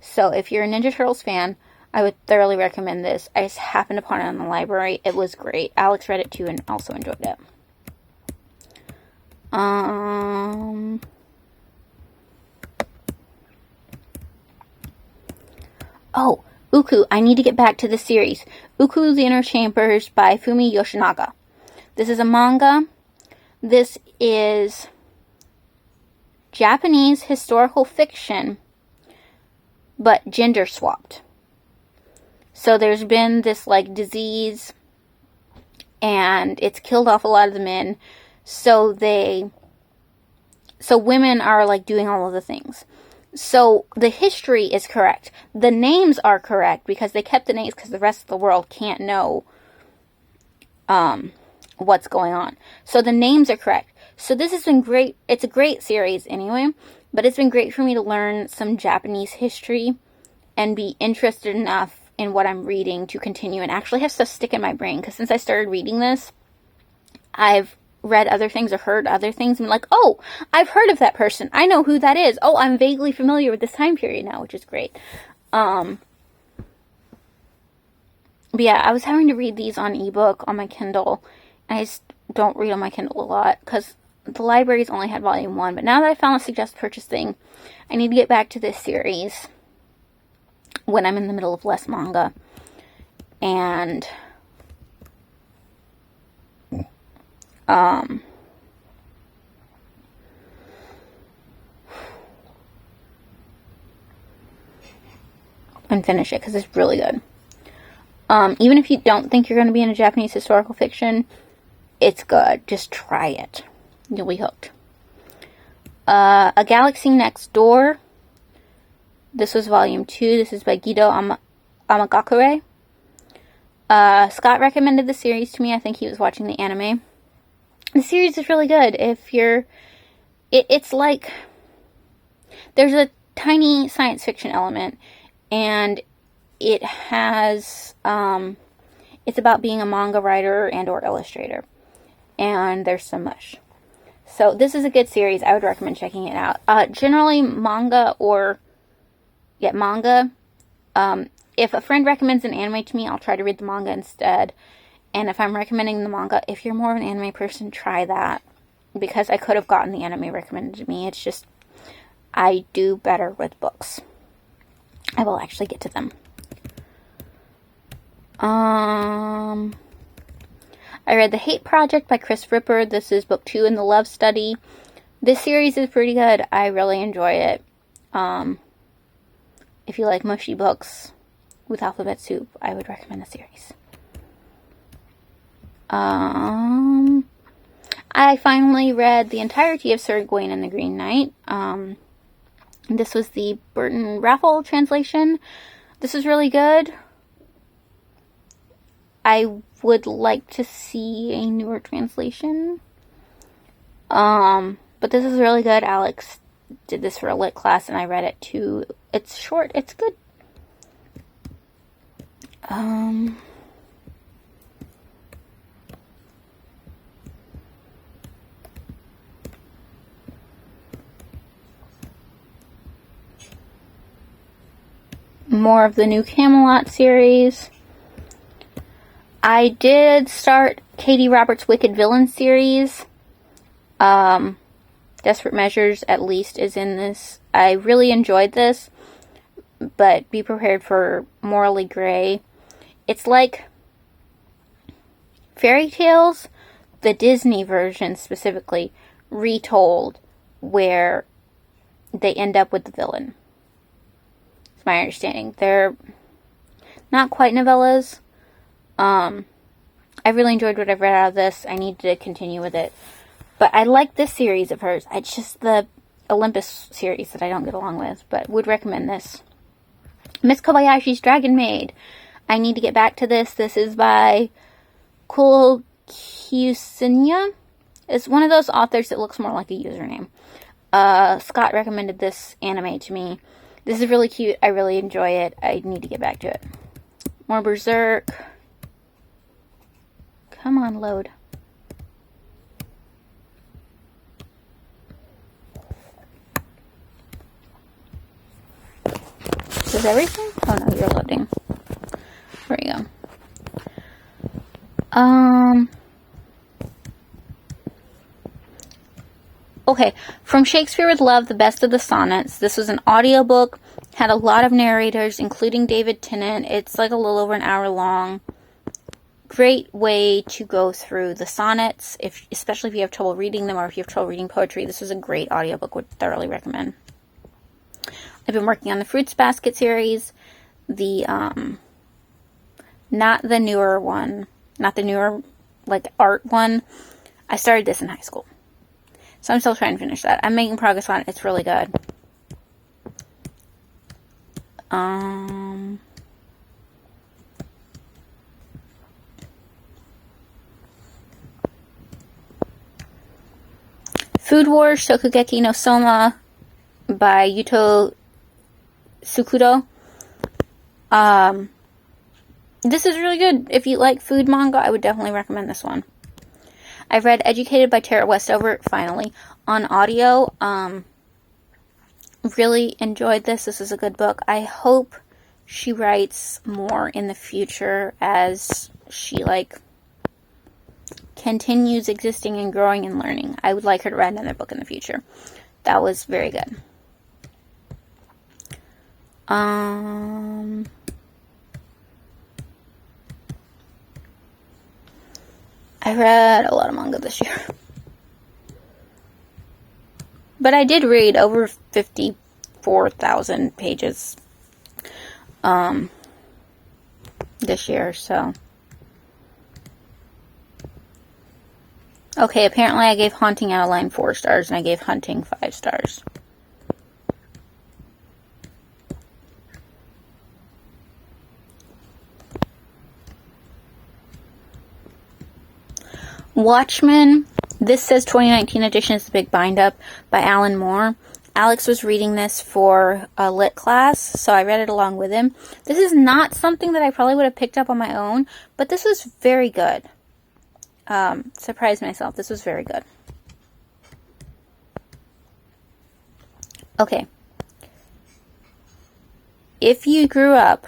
So if you're a Ninja Turtles fan, I would thoroughly recommend this. I just happened upon it in the library. It was great. Alex read it too and also enjoyed it. Oh, Uku. I need to get back to the series. Uku the Inner Chambers by Fumi Yoshinaga. This is a manga. This is Japanese historical fiction, but gender swapped. So there's been this disease, and it's killed off a lot of the men. So women are doing all of the things. So the history is correct. The names are correct because they kept the names because the rest of the world can't know what's going on. So the names are correct. So this has been great. It's a great series anyway, but it's been great for me to learn some Japanese history and be interested enough in what I'm reading to continue and actually have stuff stick in my brain. Because since I started reading this, I've read other things or heard other things and oh, I've heard of that person. I know who that is. Oh, I'm vaguely familiar with this time period now, which is great. But yeah, I was having to read these on ebook on my Kindle. I just don't read on my Kindle a lot because the libraries only had volume 1. But now that I found a suggest purchase thing, I need to get back to this series when I'm in the middle of less manga. And and finish it because it's really good. Even if you don't think you're going to be into Japanese historical fiction, it's good. Just try it. You'll be hooked. A Galaxy Next Door. This was volume 2. This is by Guido Amagakure. Scott recommended the series to me. I think he was watching the anime. The series is really good. It's there's a tiny science fiction element, and it has, it's about being a manga writer and or illustrator, and there's some mush. So this is a good series. I would recommend checking it out. Generally manga. If a friend recommends an anime to me, I'll try to read the manga instead. And if I'm recommending the manga, if you're more of an anime person, try that. Because I could have gotten the anime recommended to me. It's just, I do better with books. I will actually get to them. I read The Hate Project by Chris Ripper. This is book 2 in the Love Study. This series is pretty good. I really enjoy it. If you like mushy books with alphabet soup, I would recommend the series. I finally read the entirety of Sir Gawain and the Green Knight. This was the Burton Raffle translation. This is really good. I would like to see a newer translation. But this is really good. Alex did this for a lit class and I read it too. It's short. It's good. More of the New Camelot series. I did start Katie Roberts' Wicked Villain series. Desperate Measures, at least, is in this. I really enjoyed this, but be prepared for Morally Grey. It's like fairy tales, the Disney version specifically, retold, where they end up with the villain. It's my understanding. They're not quite novellas. I really enjoyed what I've read out of this. I need to continue with it. But I like this series of hers. It's just the Olympus series that I don't get along with, but would recommend this. Miss Kobayashi's Dragon Maid. I need to get back to this. This is by Cool Cusinia. It's one of those authors that looks more like a username. Scott recommended this anime to me. This is really cute. I really enjoy it. I need to get back to it. More Berserk. Come on, load. Is everything? Oh no, you're loading. There you go. Okay, From Shakespeare with Love, The Best of the Sonnets. This was an audiobook, had a lot of narrators, including David Tennant. It's like a little over an hour long. Great way to go through the sonnets, especially if you have trouble reading them or if you have trouble reading poetry. This is a great audiobook, would thoroughly recommend. I've been working on the Fruits Basket series, not the newer one, not the newer, like, art one. I started this in high school. So I'm still trying to finish that. I'm making progress on it. It's really good. Food Wars Shokugeki no Soma by Yuto Tsukudo. This is really good. If you like food manga, I would definitely recommend this one. I've read Educated by Tara Westover, finally, on audio. Really enjoyed this. This is a good book. I hope she writes more in the future as she, continues existing and growing and learning. I would like her to write another book in the future. That was very good. I read a lot of manga this year. But I did read over 54,000 pages this year, so. Okay, apparently I gave Haunting Adeline 4 stars and I gave Hunting 5 stars. Watchmen. This says 2019 edition is the big bind up by Alan Moore. Alex was reading this for a lit class, so I read it along with him. This is not something that I probably would have picked up on my own, but this was very good. Surprised myself. This was very good. Okay. If you grew up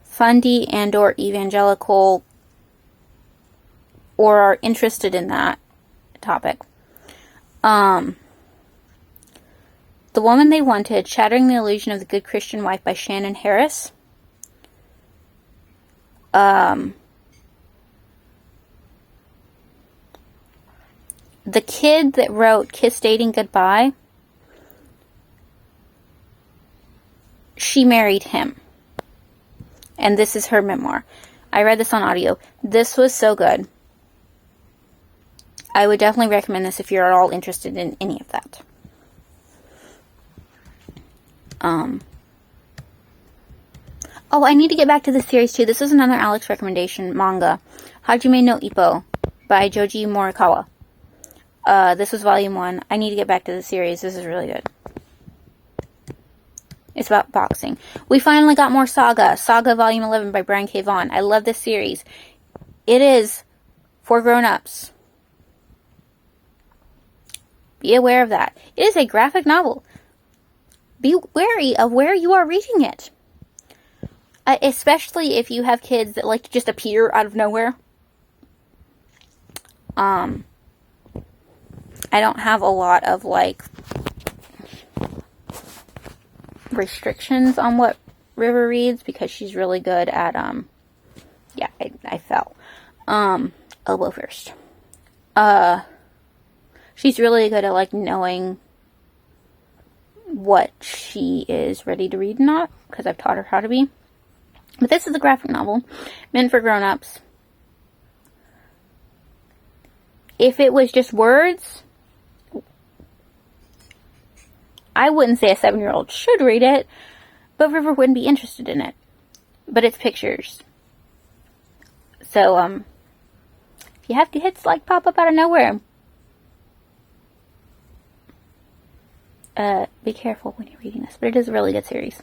fundy and or evangelical or are interested in that topic, The Woman They Wanted, Shattering the Illusion of the Good Christian Wife by Shannon Harris. The kid that wrote Kiss Dating Goodbye, she married him. And this is her memoir. I read this on audio. This was so good. I would definitely recommend this if you're at all interested in any of that. Oh, I need to get back to this series too. This is another Alex recommendation manga. Hajime no Ippo by Joji Morikawa. This was volume 1. I need to get back to the series. This is really good. It's about boxing. We finally got more Saga. Saga Volume 11 by Brian K. Vaughan. I love this series. It is for grown-ups. Be aware of that. It is a graphic novel. Be wary of where you are reading it. Especially if you have kids that like to just appear out of nowhere. I don't have a lot of like restrictions on what River reads because she's really good at yeah, I fell. Elbow first. She's really good at like knowing what she is ready to read and not, because I've taught her how to be. But this is a graphic novel meant for grown-ups. If it was just words, I wouldn't say a 7-year-old should read it, but River wouldn't be interested in it. But it's pictures. So, if you have kids like pop up out of nowhere, be careful when you're reading this. But it is a really good series.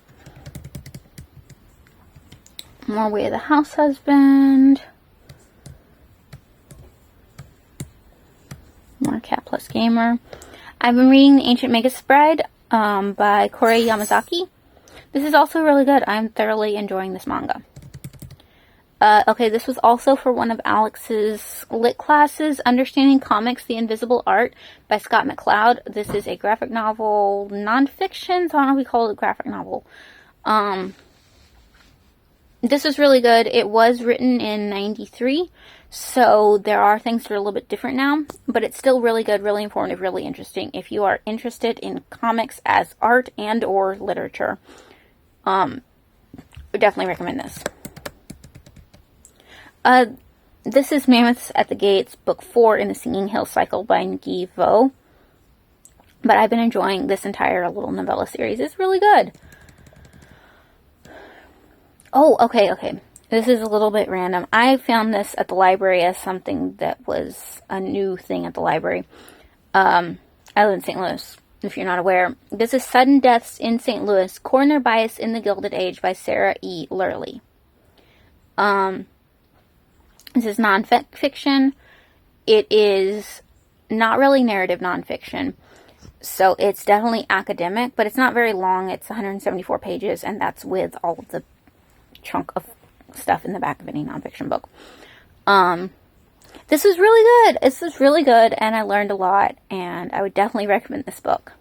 More Way of the House Husband. More Cat Plus Gamer. I've been reading The Ancient Magus Bride by Korei Yamazaki. This is also really good. I'm thoroughly enjoying this manga. Okay, this was also for one of Alex's lit classes, Understanding Comics, The Invisible Art by Scott McCloud. This is a graphic novel, non-fiction, so I don't know if we call it a graphic novel. This is really good. It was written in 93, so there are things that are a little bit different now, but it's still really good, really informative, really interesting. If you are interested in comics as art and or literature, I would definitely recommend this. This is Mammoths at the Gates, book 4 in the Singing Hill cycle by Nikki Vo. But I've been enjoying this entire little novella series. It's really good. Oh, okay. This is a little bit random. I found this at the library as something that was a new thing at the library. I live in St. Louis, if you're not aware. This is Sudden Deaths in St. Louis, Coroner Bias in the Gilded Age by Sarah E. Lurley. This is nonfiction. It is not really narrative nonfiction. So it's definitely academic, but it's not very long. It's 174 pages, and that's with all of the chunk of stuff in the back of any nonfiction book. This was really good. This was really good, and I learned a lot, and I would definitely recommend this book.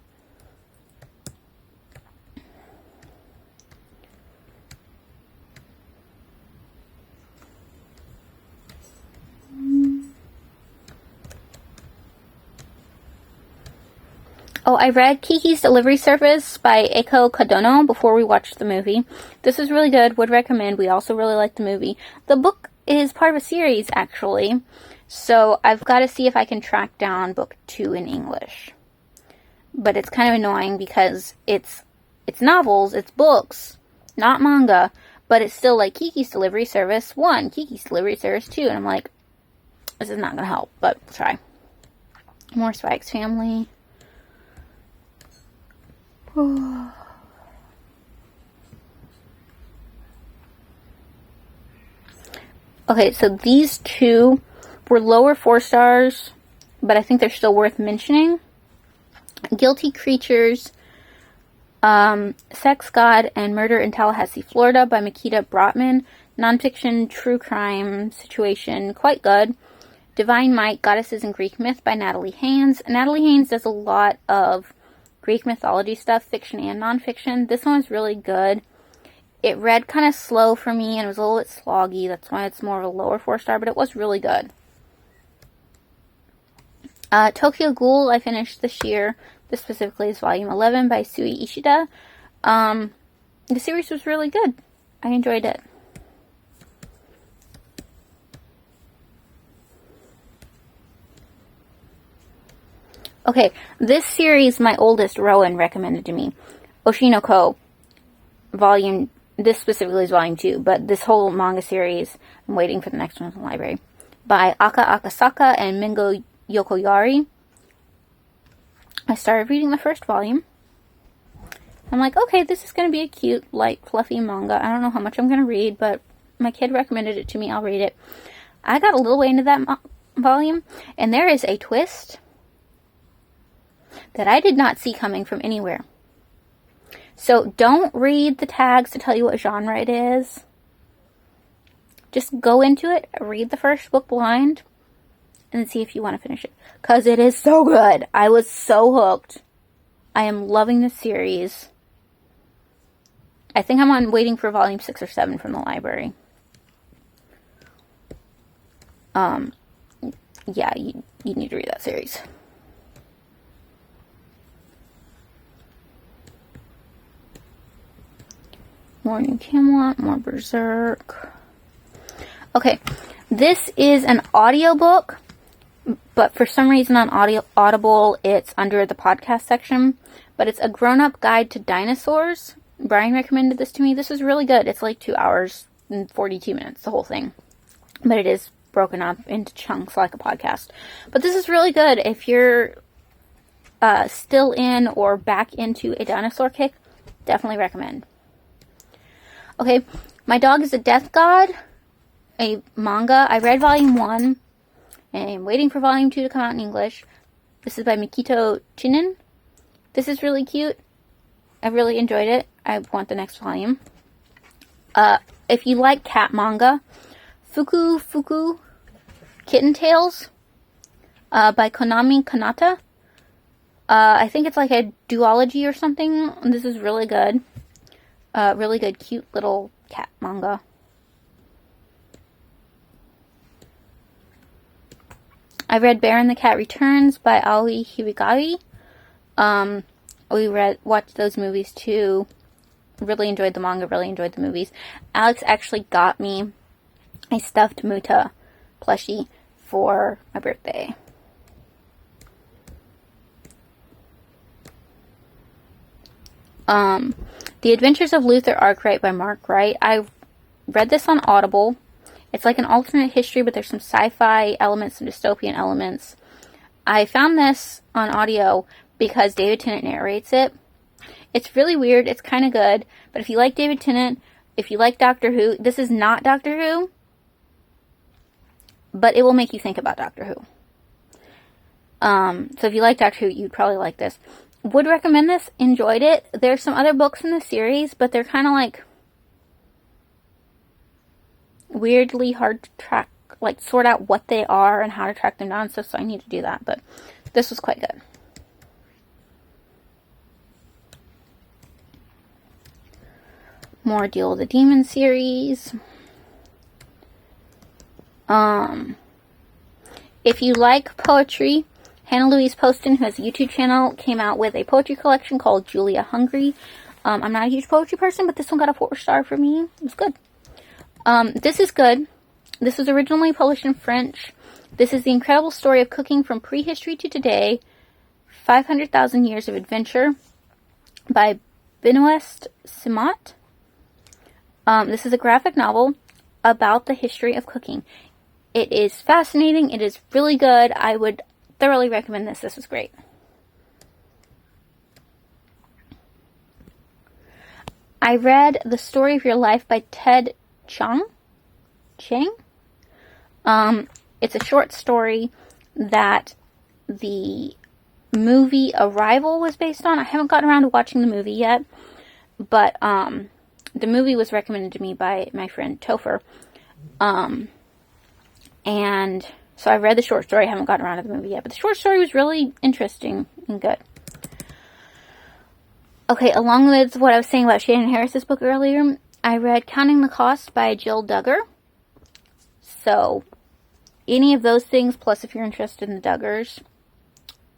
Oh, I read Kiki's Delivery Service by Eiko Kadono before we watched the movie. This is really good. Would recommend. We also really liked the movie. The book is part of a series, actually. So I've got to see if I can track down book 2 in English. But it's kind of annoying because it's novels, it's books, not manga. But it's still like Kiki's Delivery Service 1, Kiki's Delivery Service 2. And I'm like, this is not going to help, but we'll try. More Swags Family. Okay, so these two were lower 4 stars, but I think they're still worth mentioning. Guilty Creatures, Sex, God, and Murder in Tallahassee, Florida by Makita Brotman. Nonfiction, true crime situation, quite good. Divine Might, Goddesses in Greek Myth by Natalie Haynes. Natalie Haynes does a lot of Greek mythology stuff, fiction and nonfiction. This one was really good. It read kind of slow for me and it was a little bit sloggy. That's why it's more of a lower 4 star, but it was really good. Tokyo Ghoul, I finished this year. This specifically is volume 11 by Sui Ishida. The series was really good. I enjoyed it. Okay, this series my oldest, Rowan, recommended to me. Oshinoko, this specifically is volume 2, but this whole manga series, I'm waiting for the next one in the library, by Aka Akasaka and Mingo Yokoyari. I started reading the first volume. I'm like, okay, this is going to be a cute, light, fluffy manga. I don't know how much I'm going to read, but my kid recommended it to me. I'll read it. I got a little way into that volume, and there is a twist that I did not see coming from anywhere. So don't read the tags to tell you what genre it is. Just go into it, read the first book blind, and see if you want to finish it. Because it is so good. I was so hooked. I am loving this series. I think I'm on waiting for volume 6 or 7 from the library. Yeah, you need to read that series. More New Camelot, more Berserk. Okay, this is an audiobook, but for some reason on Audible, it's under the podcast section. But it's A Grown-Up Guide to Dinosaurs. Brian recommended this to me. This is really good. It's like 2 hours and 42 minutes, the whole thing. But it is broken up into chunks like a podcast. But this is really good if you're still in or back into a dinosaur kick. Definitely recommend. Okay, My Dog is a Death God, a manga. I read volume 1 and I'm waiting for volume 2 to come out in English. This is by Mikito Chinen. This is really cute. I really enjoyed it. I want the next volume. If you like cat manga, Fuku Fuku Kitten Tales by Konami Kanata. I think it's like a duology or something. This is really good. Really good, cute little cat manga. I read Bear and the Cat Returns by Aoi Hibigawi. We watched those movies too. Really enjoyed the manga, really enjoyed the movies. Alex actually got me a stuffed Muta plushie for my birthday. The Adventures of Luther Arkwright by Mark Wright. I read this on Audible. It's like an alternate history, but there's some sci-fi elements, some dystopian elements. I found this on audio because David Tennant narrates it. It's really weird. It's kind of good. But if you like David Tennant, if you like Doctor Who, this is not Doctor Who. But it will make you think about Doctor Who. So if you like Doctor Who, you'd probably like this. Would recommend this. Enjoyed it. There's some other books in the series, but they're kind of like weirdly hard to track, like sort out what they are and how to track them down and stuff, so I need to do that. But this was quite good. More Deal with the Demon series. If you like poetry, Hannah Louise Poston, who has a YouTube channel, came out with a poetry collection called Julia Hungry. I'm not a huge poetry person, but this one got a 4-star for me. It was good. This is good. This was originally published in French. This is the incredible story of cooking from prehistory to today. 500,000 Years of Adventure by Benoist Simat. This is a graphic novel about the history of cooking. It is fascinating. It is really good. I would thoroughly recommend this. This was great. I read The Story of Your Life by Ted Chiang. It's a short story that the movie Arrival was based on. I haven't gotten around to watching the movie yet, but the movie was recommended to me by my friend Topher. And so I read the short story. I haven't gotten around to the movie yet, but the short story was really interesting and good. Okay, along with what I was saying about Shannon Harris's book earlier, I read Counting the Cost by Jill Duggar. So, any of those things, plus if you're interested in the Duggars.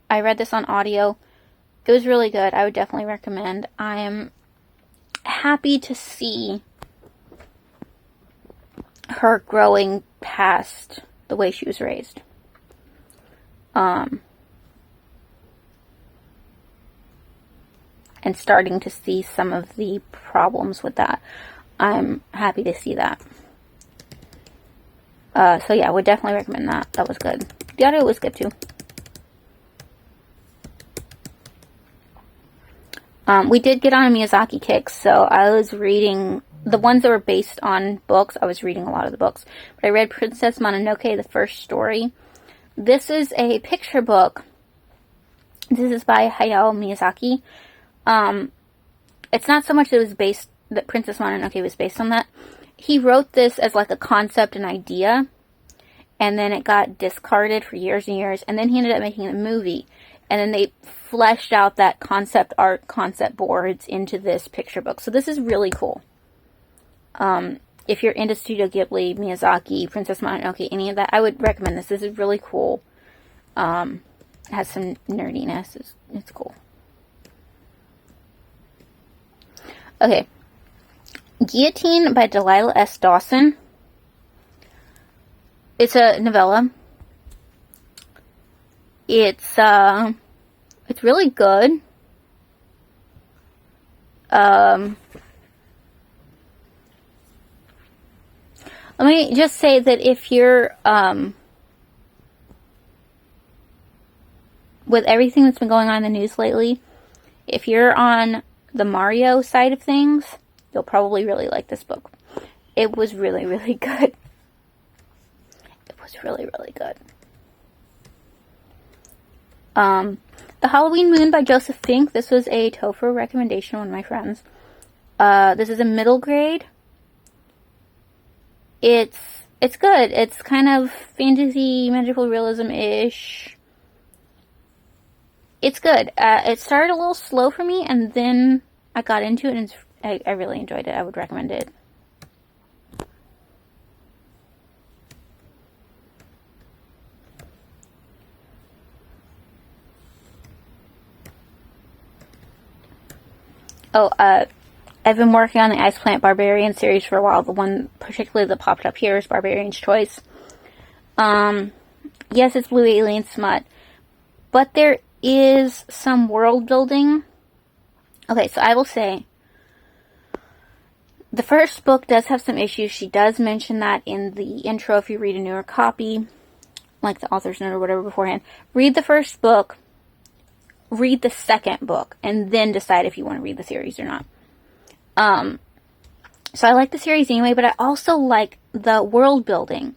I read this on audio. It was really good. I would definitely recommend. I am happy to see her growing past the way she was raised. And starting to see some of the problems with that. I'm happy to see that. So yeah, I would definitely recommend that. That was good. The audio was good too. We did get on a Miyazaki kick, so I was reading the ones that were based on books. I was reading a lot of the books. But I read Princess Mononoke, the first story. This is a picture book. This is by Hayao Miyazaki. It's not so much that it was based, that Princess Mononoke was based on that. he wrote this as like a concept and idea, and then it got discarded for years and years, and then he ended up making a movie, and then they fleshed out that concept art, concept boards into this picture book. So this is really cool. If you're into Studio Ghibli, Miyazaki, Princess Mononoke, any of that, I would recommend this. This is really cool. It has some nerdiness. It's cool. Okay. Guillotine by Delilah S. Dawson. It's a novella. It's really good. Let me just say that if you're, with everything that's been going on in the news lately, if you're on the Mario side of things, you'll probably really like this book. It was really, really good. It was really, really good. The Halloween Moon by Joseph Fink. This was a Topher recommendation, one of my friends. This is a middle grade. It's good. It's kind of fantasy, magical realism-ish. It's good. It started a little slow for me, and then I got into it, and I really enjoyed it. I would recommend it. Oh, I've been working on the Ice Plant Barbarian series for a while. The one particularly that popped up here is Barbarian's Choice. Yes, it's blue alien smut, but there is some world building. Okay, so I will say, the first book does have some issues. She does mention that in the intro if you read a newer copy, like the author's note or whatever beforehand. Read the first book, read the second book, and then decide if you want to read the series or not. So I like the series anyway, but I also like the world building.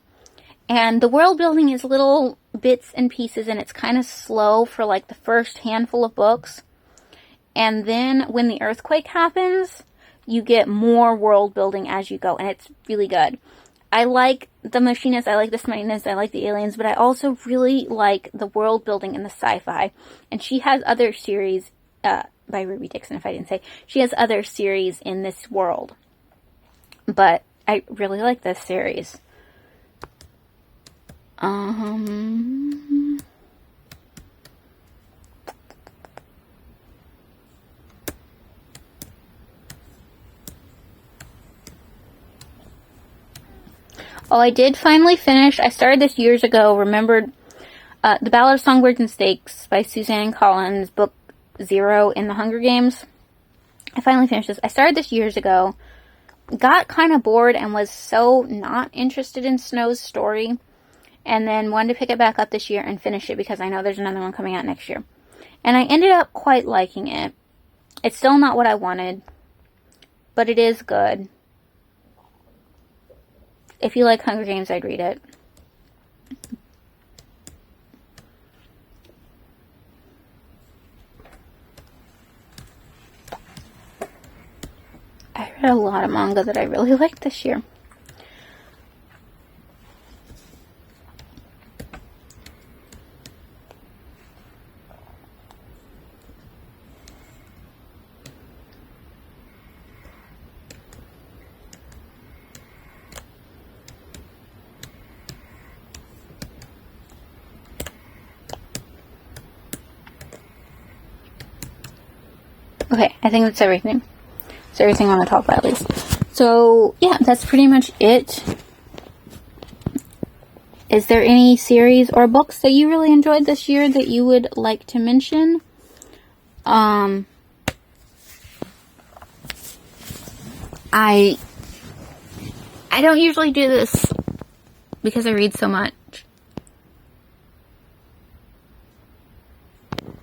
And the world building is little bits and pieces, and it's kind of slow for like the first handful of books. And then when the earthquake happens, you get more world building as you go, and it's really good. I like the machinists, I like the smitiness, I like the aliens, but I also really like the world building and the sci-fi. And she has other series, by Ruby Dixon, if I didn't say. She has other series in this world. But I really like this series. Oh, I did finally finish. I started this years ago. Remembered The Ballad of Songbirds and Snakes by Suzanne Collins, book 0 in the Hunger Games. I finally finished this. I started this years ago. Got kind of bored and was so not interested in Snow's story. And then wanted to pick it back up this year and finish it because I know there's another one coming out next year. And I ended up quite liking it. It's still not what I wanted, but it is good. If you like Hunger Games, I'd read it. I read a lot of manga that I really liked this year. Okay, I think that's everything. That's everything on the top at least. So, yeah, that's pretty much it. Is there any series or books that you really enjoyed this year that you would like to mention? I don't usually do this because I read so much.